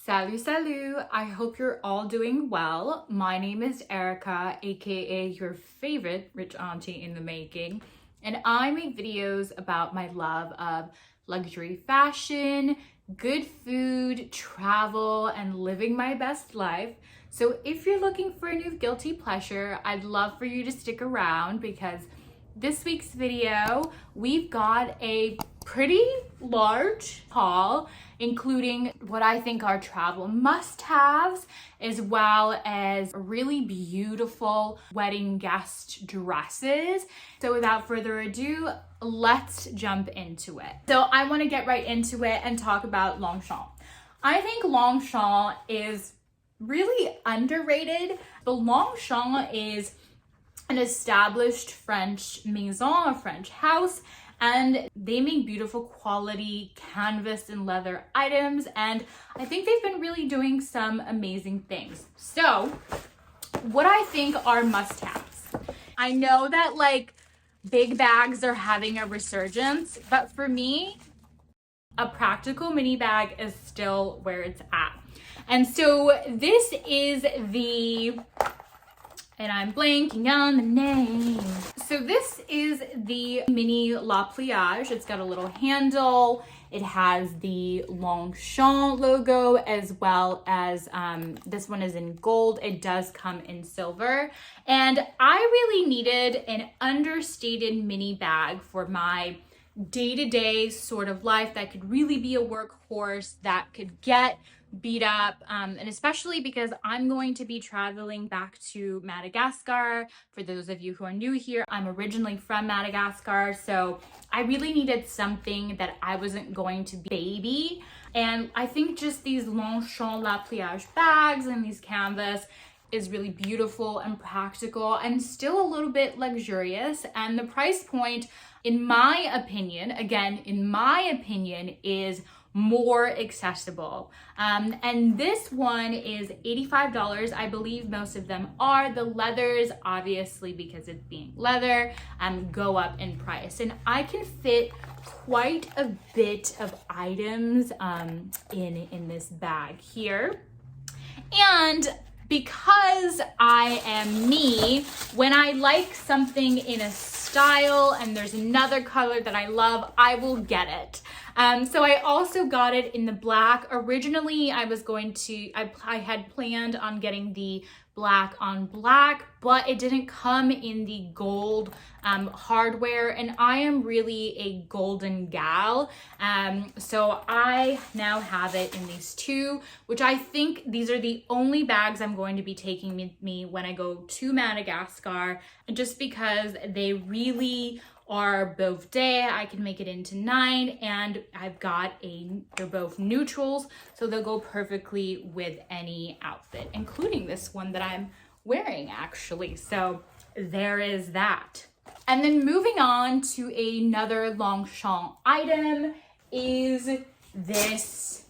Salut! I hope you're all doing well. My name is Erica, aka your favorite rich auntie in the making, and I make videos about my love of luxury fashion, good food, travel, and living my best life. So if you're looking for a new guilty pleasure, I'd love for you to stick around because this week's video, we've got a pretty large haul, including what I think are travel must-haves, as well as really beautiful wedding guest dresses. So without further ado, let's jump into it. So I want to get right into it and talk about Longchamp. I think Longchamp is really underrated. The Longchamp is an established French maison, a French house, and they make beautiful quality canvas and leather items, and I think they've been really doing some amazing things. So what I think are must-haves. I know that like big bags are having a resurgence, but for me, a practical mini bag is still where it's at. And so this is and I'm blanking on the name. So this is the mini pliage. It's got a little handle. It has the Longchamp logo, as well as this one is in gold. It does come in silver. And I really needed an understated mini bag for my day-to-day sort of life that could really be a workhorse, that could get beat up, and especially because I'm going to be traveling back to Madagascar. For those of you who are new here, I'm originally from Madagascar, so I really needed something that I wasn't going to baby. And I think just these Longchamp pliage bags and these canvas is really beautiful and practical and still a little bit luxurious. And the price point, in my opinion, is more accessible. And this one is $85. I believe most of them are. The leathers, obviously, because it's being leather, go up in price. And I can fit quite a bit of items in this bag here. And because I am me, when I like something in a style and there's another color that I love, I will get it. So I also got it in the black. Originally, I had planned on getting the black on black, but it didn't come in the gold hardware, and I am really a golden gal. So I now have it in these two, which I think these are the only bags I'm going to be taking with me when I go to Madagascar, just because they really are both day. I can make it into 9, and they're both neutrals, so they'll go perfectly with any outfit, including this one that I'm wearing actually. So there is that. And then moving on to another Longchamp item is this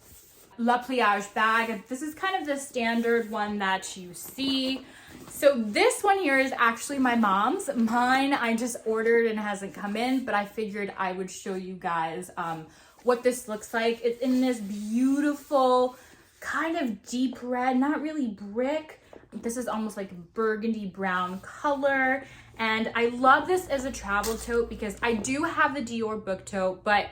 pliage bag. This is kind of the standard one that you see. So this one here is actually my mom's. Mine I just ordered and hasn't come in, but I figured I would show you guys what this looks like. It's in this beautiful kind of deep red, not really brick. This is almost like a burgundy brown color. And I love this as a travel tote because I do have the Dior book tote, but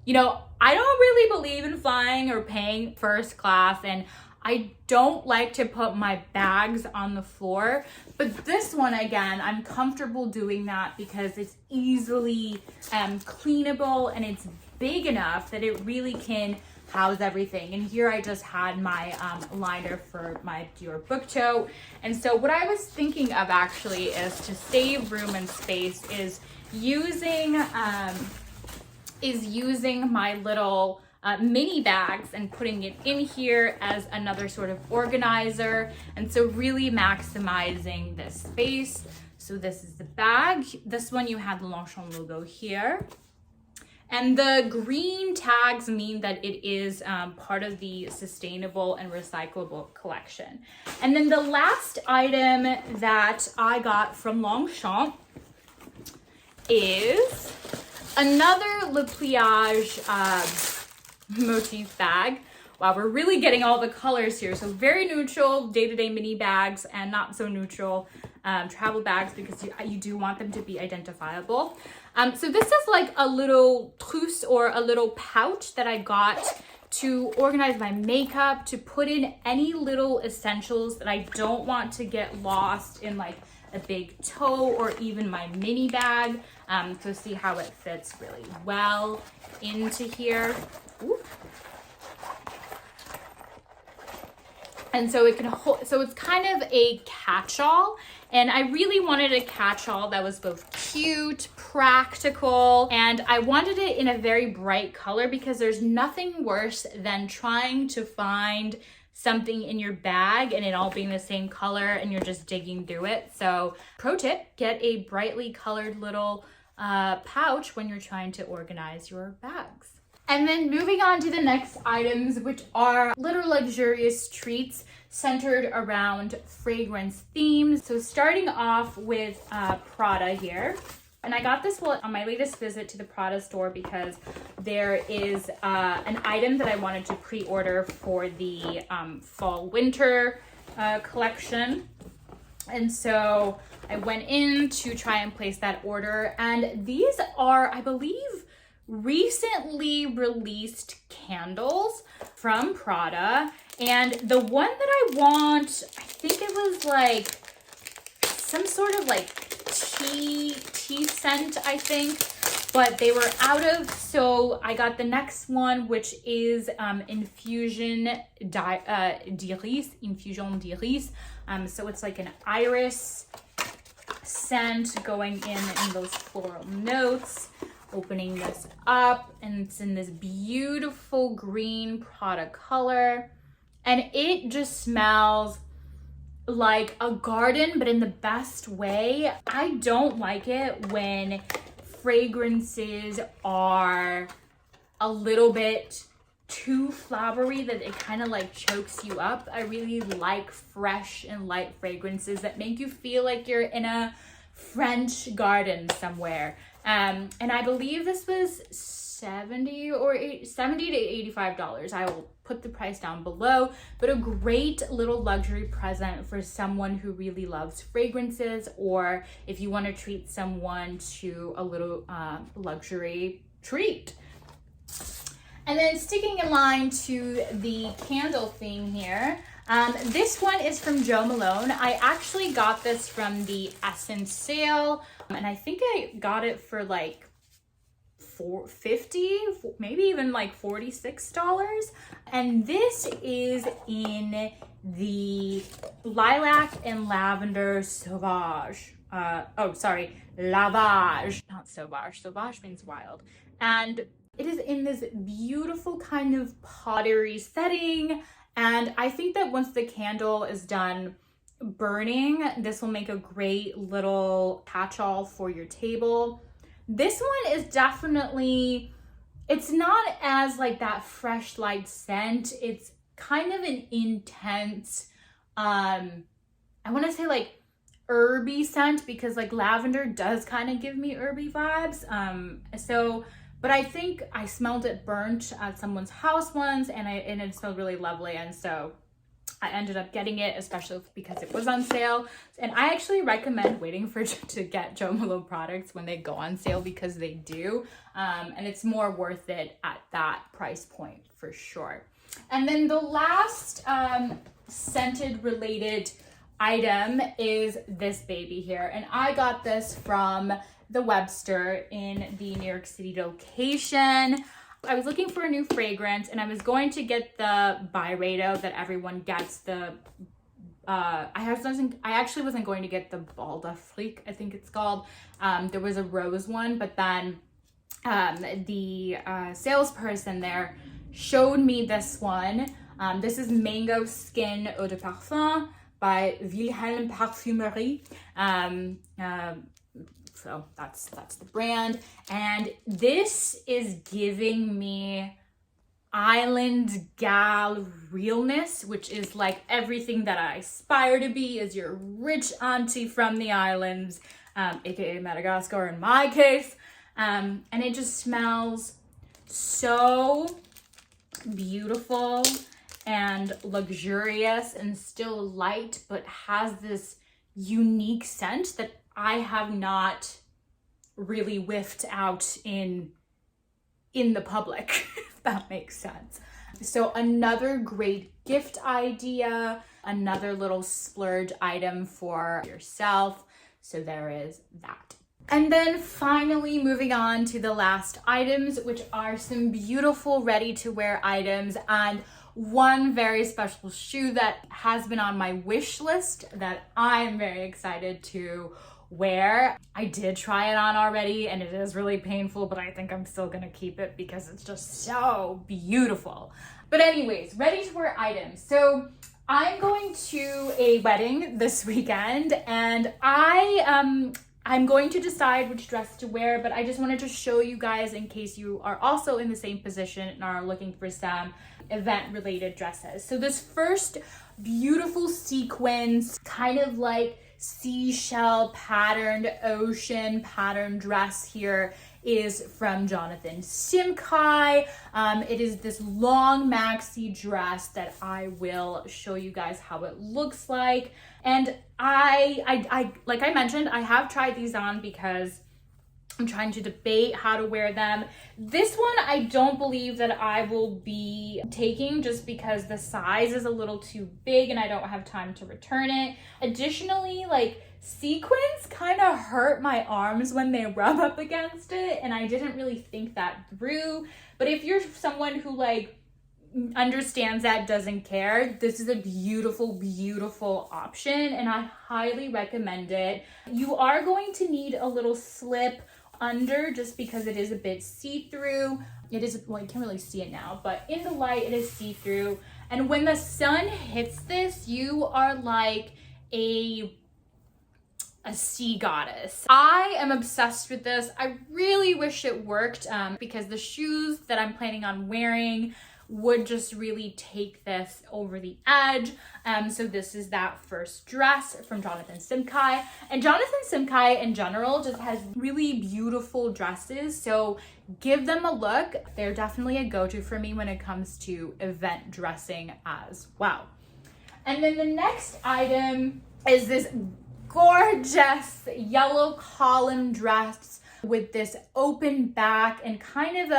you know, I don't really believe in flying or paying first class, and I don't like to put my bags on the floor. But this one, again, I'm comfortable doing that because it's easily cleanable, and it's big enough that it really can house everything. And here I just had my liner for my Dior book tote. And so what I was thinking of actually is to save room and space is using my little mini bags and putting it in here as another sort of organizer. And so really maximizing this space. So this is the bag. This one, you have the Longchamp logo here. And the green tags mean that it is part of the sustainable and recyclable collection. And then the last item that I got from Longchamp is another pliage motif bag, wow, we're really getting all the colors here. So very neutral day-to-day mini bags and not so neutral travel bags, because you do want them to be identifiable. So this is like a little trousse or a little pouch that I got to organize my makeup, to put in any little essentials that I don't want to get lost in like a big tote or even my mini bag. So see how it fits really well into here. Ooh. And so it can hold, so it's kind of a catch-all, and I really wanted a catch-all that was both cute, practical, and I wanted it in a very bright color, because there's nothing worse than trying to find something in your bag and it all being the same color and you're just digging through it. So pro tip, get a brightly colored little pouch when you're trying to organize your bags. And then moving on to the next items, which are little luxurious treats centered around fragrance themes. So starting off with Prada here. And I got this on my latest visit to the Prada store, because there is an item that I wanted to pre-order for the fall-winter collection. And so I went in to try and place that order. And these are, I believe, recently released candles from Prada. And the one that I want, I think it was like some sort of like tea scent, I think, but they were out of, so I got the next one, which is Infusion d'Iris. So it's like an iris scent going in those floral notes. Opening this up, and it's in this beautiful green Prada color, and it just smells like a garden, but in the best way. I don't like it when fragrances are a little bit too flowery, that it kind of like chokes you up. I really like fresh and light fragrances that make you feel like you're in a French garden somewhere. And I believe this was $70 to $85. I will put the price down below, but a great little luxury present for someone who really loves fragrances, or if you want to treat someone to a little luxury treat. And then sticking in line to the candle theme here, this one is from Jo Malone. I actually got this from the Essence sale, and I think I got it for like $50, maybe even like $46. And this is in the lilac and lavender sauvage. Lavage, not sauvage. Sauvage means wild. And it is in this beautiful kind of pottery setting. And I think that once the candle is done burning, this will make a great little catch-all for your table. This one is definitely, it's not as like that fresh light scent. It's kind of an intense, I want to say like herby scent, because like lavender does kind of give me herby vibes. But I think I smelled it burnt at someone's house once, and it smelled really lovely. And so I ended up getting it, especially because it was on sale. And I actually recommend waiting to get Jo Malone products when they go on sale, because they do. And it's more worth it at that price point for sure. And then the last scented related item is this baby here. And I got this from the Webster in the New York City location. I was looking for a new fragrance, and I was going to get the Byredo that everyone gets. I actually wasn't going to get the Bal d'Afrique, I think it's called. There was a rose one, but then the salesperson there showed me this one. This is Mango Skin Eau de Parfum by Vilhelm Parfumerie. So that's the brand. And this is giving me island gal realness, which is like everything that I aspire to be, as your rich auntie from the islands, aka Madagascar in my case. And it just smells so beautiful. and luxurious and still light, but has this unique scent that I have not really whiffed out in the public, if that makes sense. So another great gift idea, another little splurge item for yourself. So there is that. And then finally moving on to the last items, which are some beautiful ready-to-wear items and one very special shoe that has been on my wish list that I am very excited to wear. I did try it on already and it is really painful, but I think I'm still gonna keep it because it's just so beautiful. But anyways, ready-to-wear items. So I'm going to a wedding this weekend and I'm going to decide which dress to wear, but I just wanted to show you guys in case you are also in the same position and are looking for some event-related dresses. So this first beautiful sequins, kind of like seashell patterned, ocean patterned dress here is from Jonathan Simkai. It is this long maxi dress that I will show you guys how it looks like. And I like I mentioned, I have tried these on because I'm trying to debate how to wear them. This one, I don't believe that I will be taking just because the size is a little too big and I don't have time to return it. Additionally, like sequins kind of hurt my arms when they rub up against it and I didn't really think that through. But if you're someone who like understands that, doesn't care, this is a beautiful, beautiful option and I highly recommend it. You are going to need a little slip under just because it is a bit see-through. It is, well, you can't really see it now, but in the light it is see-through. And when the sun hits this, you are like a sea goddess. I am obsessed with this. I really wish it worked because the shoes that I'm planning on wearing would just really take this over the edge. So this is that first dress from Jonathan Simkai. And Jonathan Simkai in general just has really beautiful dresses. So give them a look. They're definitely a go-to for me when it comes to event dressing as well. And then the next item is this gorgeous yellow column dress with this open back and kind of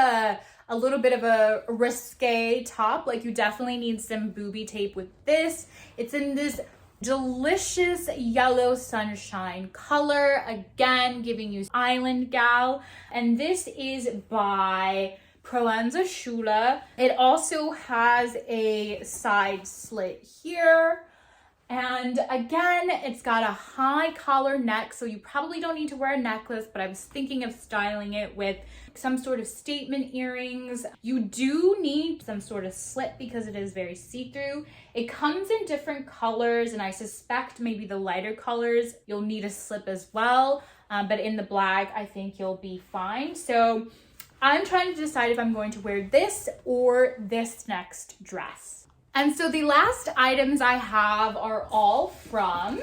a little bit of a risque top. Like you definitely need some booby tape with this. It's in this delicious yellow sunshine color, again giving you island gal. And this is by Proenza Schula. It also has a side slit here. And again, it's got a high collar neck, so you probably don't need to wear a necklace, but I was thinking of styling it with some sort of statement earrings. You do need some sort of slit because it is very see-through. It comes in different colors, and I suspect maybe the lighter colors, you'll need a slip as well. But in the black, I think you'll be fine. So I'm trying to decide if I'm going to wear this or this next dress. And so the last items I have are all from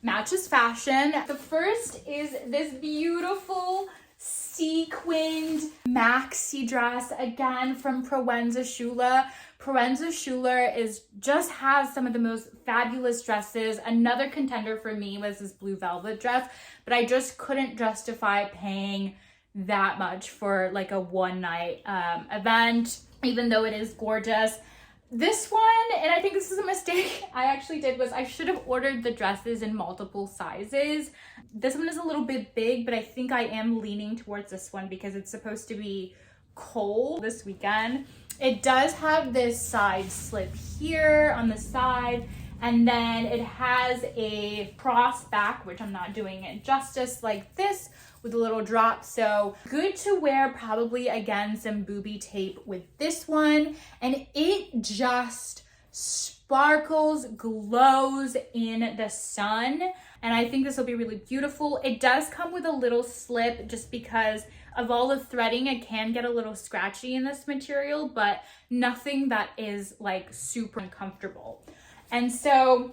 Matches Fashion. The first is this beautiful sequined maxi dress, again from Proenza Schula. Proenza Schula just has some of the most fabulous dresses. Another contender for me was this blue velvet dress, but I just couldn't justify paying that much for like a one night event, even though it is gorgeous. This one, and I think this is a mistake I actually did, was I should have ordered the dresses in multiple sizes. This one is a little bit big, but I think I am leaning towards this one because it's supposed to be cold this weekend. It does have this side slip here on the side, and then it has a cross back, which I'm not doing it justice, like this, with a little drop. So good to wear, probably again some booby tape with this one, and it just sparkles, glows in the sun, and I think this will be really beautiful. It does come with a little slip just because of all the threading. It can get a little scratchy in this material, but nothing that is like super uncomfortable. And so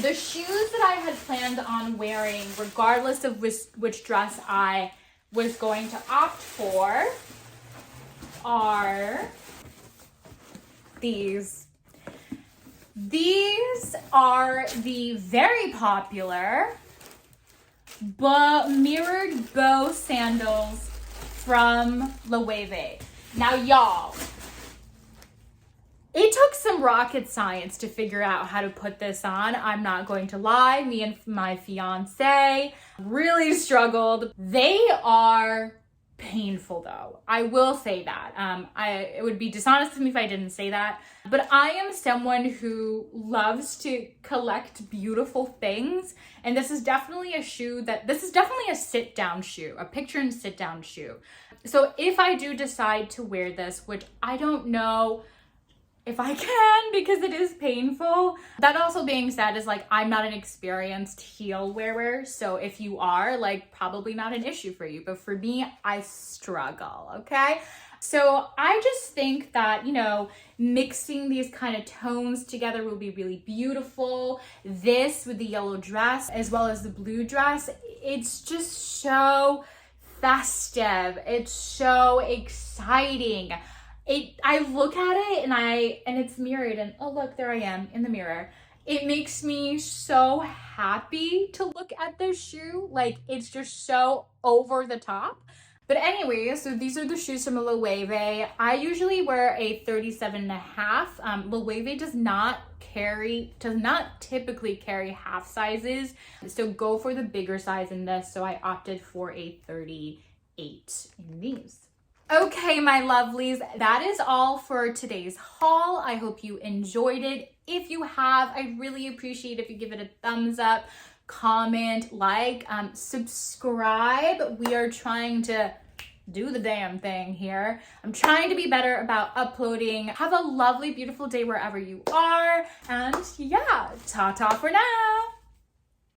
the shoes that I had planned on wearing, regardless of which dress I was going to opt for, are these These are the very popular mirrored bow sandals from Loewe. Now, y'all, it took some rocket science to figure out how to put this on. I'm not going to lie. Me and my fiance really struggled. They are painful though. I will say that. It would be dishonest of me if I didn't say that. But I am someone who loves to collect beautiful things. And this is definitely a sit down shoe, a picture and sit down shoe. So if I do decide to wear this, which I don't know if I can because it is painful. That also being said is like, I'm not an experienced heel wearer. So if you are, like, probably not an issue for you. But for me, I struggle, okay? So I just think that, you know, mixing these kind of tones together will be really beautiful. This with the yellow dress as well as the blue dress, it's just so festive. It's so exciting. I look at it and it's mirrored and oh look, there I am in the mirror. It makes me so happy to look at this shoe. Like, it's just so over the top. But anyway, so these are the shoes from Loewe. I usually wear a 37.5. Loewe does not typically carry half sizes. So go for the bigger size in this. So I opted for a 38 in these. Okay, my lovelies, that is all for today's haul. I hope you enjoyed it. If you have, I really appreciate if you give it a thumbs up, comment, like, subscribe. We are trying to do the damn thing here. I'm trying to be better about uploading. Have a lovely, beautiful day wherever you are. And yeah, ta-ta for now.